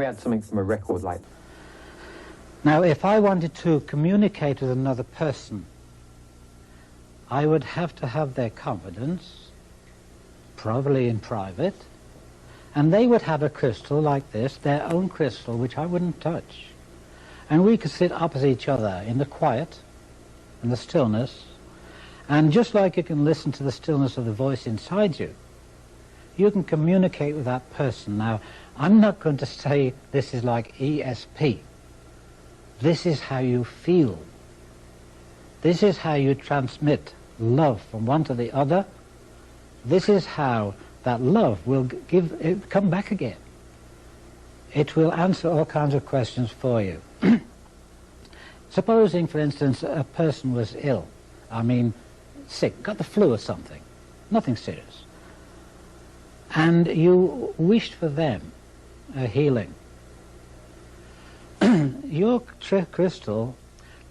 had something from a record like... Now, if I wanted to communicate with another person, I would have to have their confidence, probably in private, and they would have a crystal like this, their own crystal, which I wouldn't touch. And we could sit opposite each other in the quiet and the stillness, and just like you can listen to the stillness of the voice inside you, you can communicate with that person. Now, I'm not going to say this is like ESP. This is how you feel. This is how you transmit love from one to the other. This is how that love will come back again. It will answer all kinds of questions for you. Supposing, for instance, a person was ill, I mean sick, got the flu or something, nothing serious, and you wished for them a healing. Your crystal,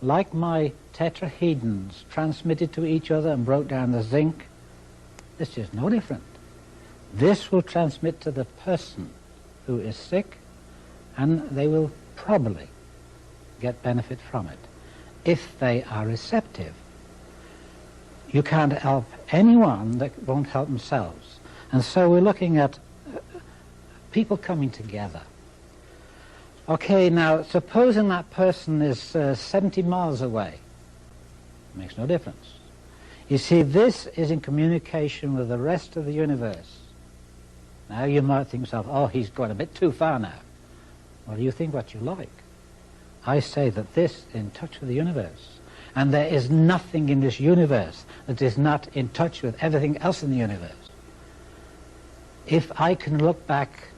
like my tetrahedrons, transmitted to each other and broke down the zinc. This is no different. This will transmit to the person who is sick, and they will probably get benefit from it, if they are receptive. You can't help anyone that won't help themselves. And so we're looking at people coming together. Okay, now supposing that person is 70 miles away, makes no difference. You see, this is in communication with the rest of the universe. Now you might think to yourself, oh, he's gone a bit too far now. Well, you think what you like. I say that this is in touch with the universe. And there is nothing in this universe that is not in touch with everything else in the universe. If I can look back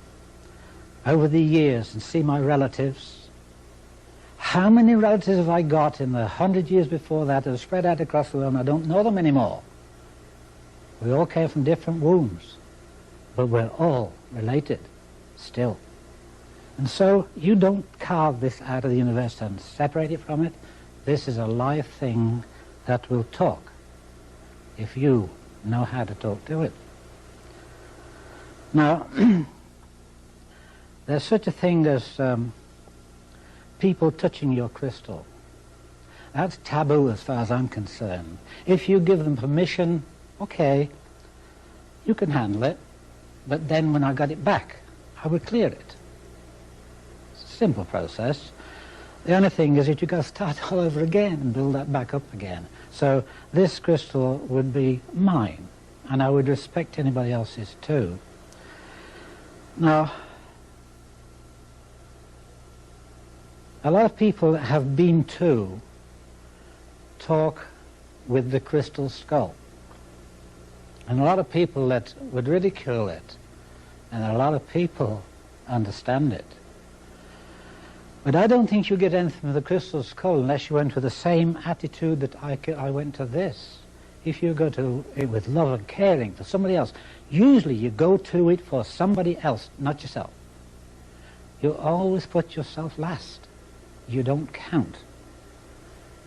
over the years and see my relatives, how many relatives have I got in the 100 years before that have spread out across the world and I don't know them anymore? We all came from different wombs, but we're all related still. And so you don't carve this out of the universe and separate it from it. This is a live thing that will talk if you know how to talk to it. Now, there's such a thing as people touching your crystal. That's taboo as far as I'm concerned. If you give them permission, okay, you can handle it, but then when I got it back, I would clear it. It's a simple process. The only thing is that you've got to start all over again and build that back up again. So this crystal would be mine, and I would respect anybody else's too. Now, a lot of people that have been to talk with the crystal skull. And a lot of people that would ridicule it, and a lot of people understand it. But I don't think you get anything from the crystal skull unless you went with the same attitude that I went to this. If you go to it with love and caring for somebody else, usually you go to it for somebody else, not yourself. You always put yourself last. You don't count.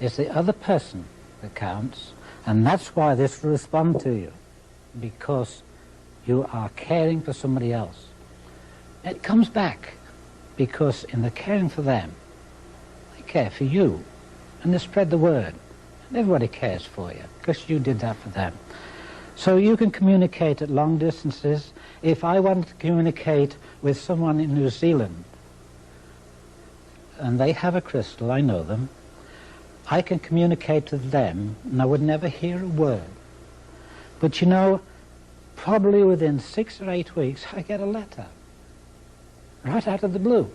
It's the other person that counts, and that's why this will respond to you, because you are caring for somebody else. It comes back because in the caring for them, they care for you, and they spread the word. And everybody cares for you because you did that for them. So you can communicate at long distances. If I wanted to communicate with someone in New Zealand, and they have a crystal, I know them, I can communicate with them, and I would never hear a word. But you know, probably within 6 or 8 weeks, I get a letter, right out of the blue.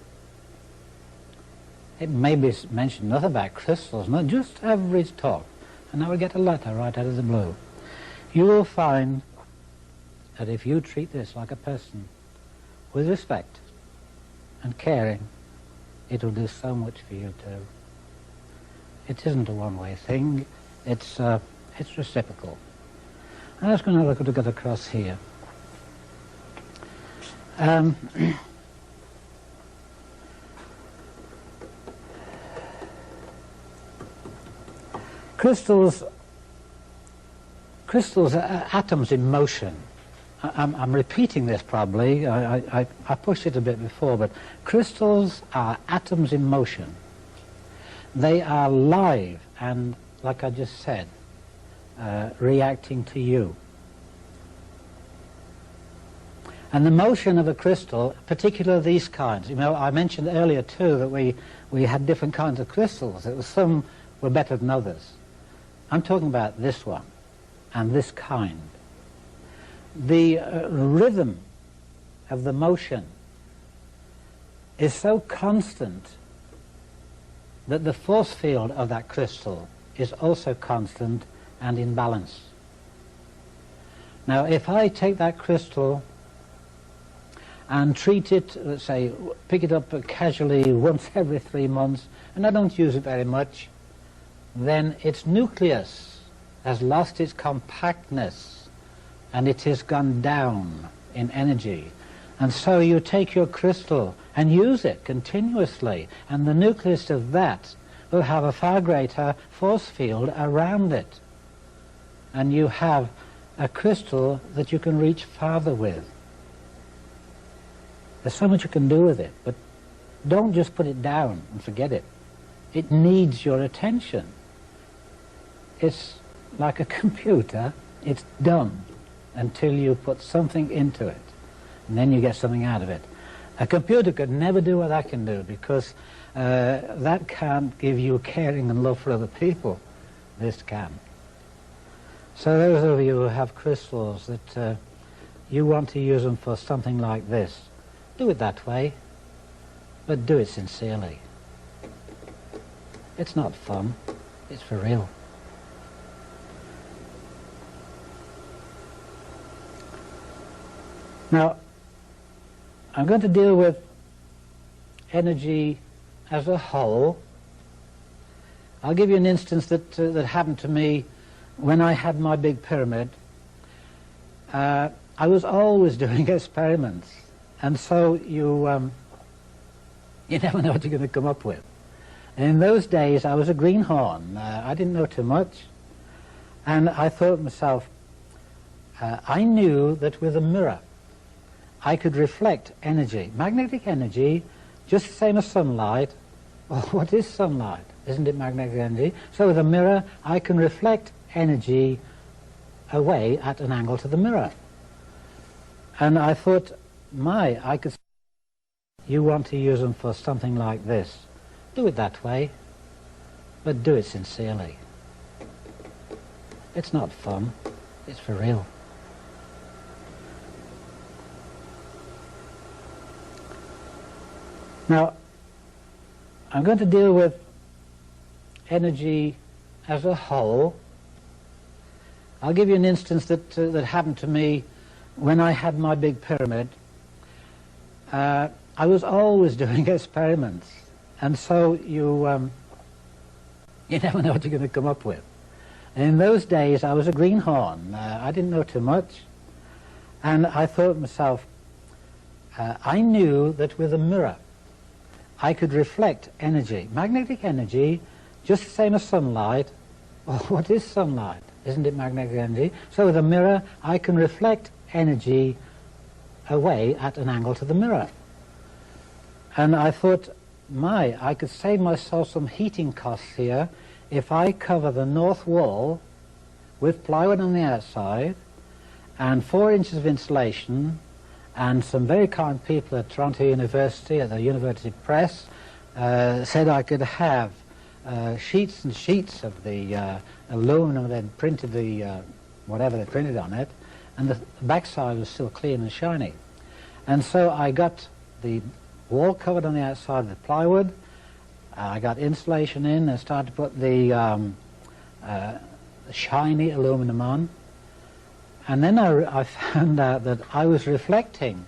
It may be mentioned nothing about crystals, not just average talk, and I would get a letter right out of the blue. You will find that if you treat this like a person with respect and caring, it will do so much for you too. It isn't a one-way thing, it's reciprocal. I'm just going to have a look at across here. Crystals are atoms in motion. I'm repeating this probably. I pushed it a bit before, but crystals are atoms in motion. They are live and, like I just said, reacting to you. And the motion of a crystal, particularly these kinds, you know, I mentioned earlier too that we had different kinds of crystals. Some were better than others. I'm talking about this one and this kind. The rhythm of the motion is so constant that the force field of that crystal is also constant and in balance. Now, if I take that crystal and treat it, let's say, pick it up casually once every 3 months, and I don't use it very much, then its nucleus has lost its compactness and it has gone down in energy. And so you take your crystal and use it continuously, and the nucleus of that will have a far greater force field around it. And you have a crystal that you can reach farther with. There's so much you can do with it, but don't just put it down and forget it. It needs your attention. It's like a computer. It's dumb until you put something into it, and then you get something out of it. A computer could never do what that can do, because that can't give you caring and love for other people. This can. So those of you who have crystals that you want to use them for something like this, do it that way, but do it sincerely. It's not fun, it's for real. Now, I'm going to deal with energy as a whole. I'll give you an instance that happened to me when I had my big pyramid. I was always doing experiments, and so you never know what you're going to come up with. And in those days, I was a greenhorn. I didn't know too much, and I thought to myself, I knew that with a mirror, I could reflect energy, magnetic energy, just the same as sunlight. Well, what is sunlight? Isn't it magnetic energy? So with a mirror, I can reflect energy away at an angle to the mirror. And I thought, I could... You want to use them for something like this. Do it that way, but do it sincerely. It's not fun, it's for real. Now, I'm going to deal with energy as a whole. I'll give you an instance that happened to me when I had my big pyramid. I was always doing experiments, and so you never know what you're going to come up with. And in those days, I was a greenhorn. I didn't know too much, and I thought to myself, I knew that with a mirror, I could reflect energy, magnetic energy, just the same as sunlight. Well, what is sunlight? Isn't it magnetic energy? So with a mirror, I can reflect energy away at an angle to the mirror. And I thought, I could save myself some heating costs here if I cover the north wall with plywood on the outside and 4 inches of insulation. And some very kind people at Toronto University, at the University Press, said I could have sheets and sheets of the aluminum. They'd printed the whatever they printed on it, and the backside was still clean and shiny. And so I got the wall covered on the outside with plywood. I got insulation in and started to put the shiny aluminum on. And then I found out that I was reflecting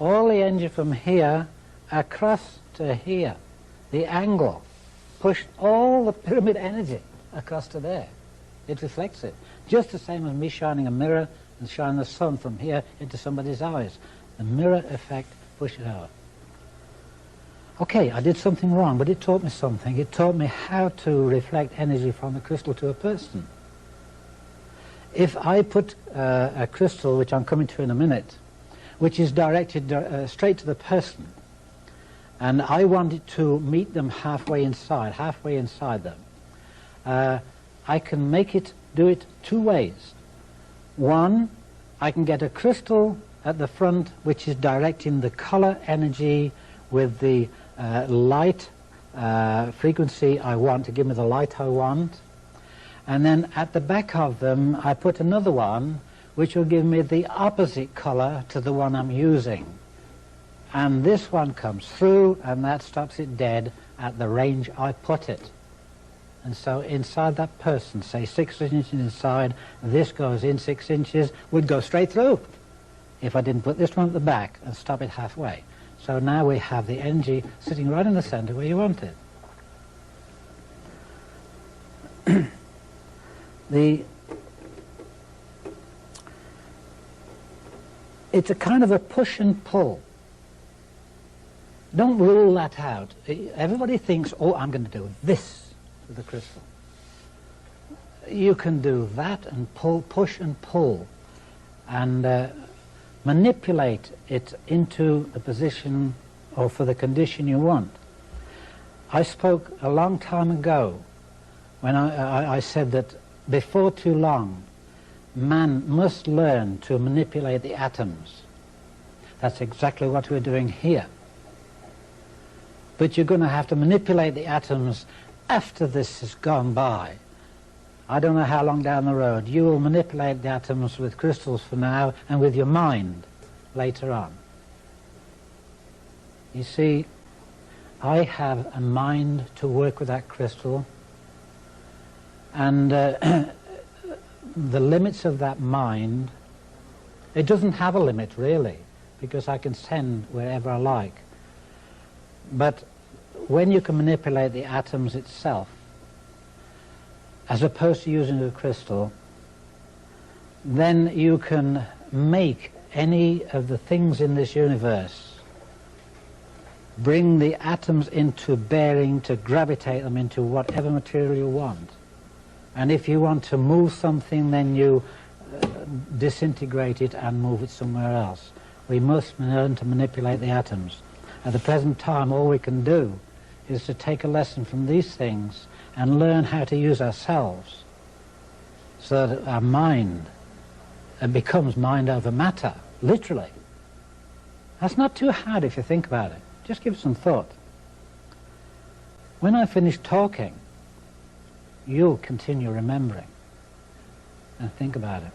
all the energy from here across to here. The angle pushed all the pyramid energy across to there. It reflects it. Just the same as me shining a mirror and shining the sun from here into somebody's eyes. The mirror effect pushed it out. Okay, I did something wrong, but it taught me something. It taught me how to reflect energy from the crystal to a person. If I put a crystal, which I'm coming to in a minute, which is directed straight to the person, and I want it to meet them halfway inside them, I can make it do it two ways. One, I can get a crystal at the front which is directing the color energy with the light frequency I want to give me the light I want. And then at the back of them I put another one which will give me the opposite color to the one I'm using. And this one comes through and that stops it dead at the range I put it. And so inside that person, say 6 inches inside, this goes in 6 inches, would go straight through if I didn't put this one at the back and stop it halfway. So now we have the energy sitting right in the center where you want it. It's a kind of a push and pull. Don't rule that out. Everybody thinks, oh, I'm going to do this with the crystal. You can do that and push and pull, and manipulate it into the position or for the condition you want. I spoke a long time ago when I said that before too long man must learn to manipulate the atoms. That's exactly what we're doing here. But you're going to have to manipulate the atoms after this has gone by. I don't know how long down the road. You will manipulate the atoms with crystals for now and with your mind later on. You see, I have a mind to work with that crystal, and the limits of that mind, it doesn't have a limit really, because I can send wherever I like. But when you can manipulate the atoms itself, as opposed to using a crystal, then you can make any of the things in this universe, bring the atoms into bearing to gravitate them into whatever material you want. And if you want to move something, then you disintegrate it and move it somewhere else. We must learn to manipulate the atoms. At the present time, all we can do is to take a lesson from these things and learn how to use ourselves so that our mind becomes mind over matter, literally. That's not too hard if you think about it. Just give it some thought. When I finish talking, you'll continue remembering and think about it.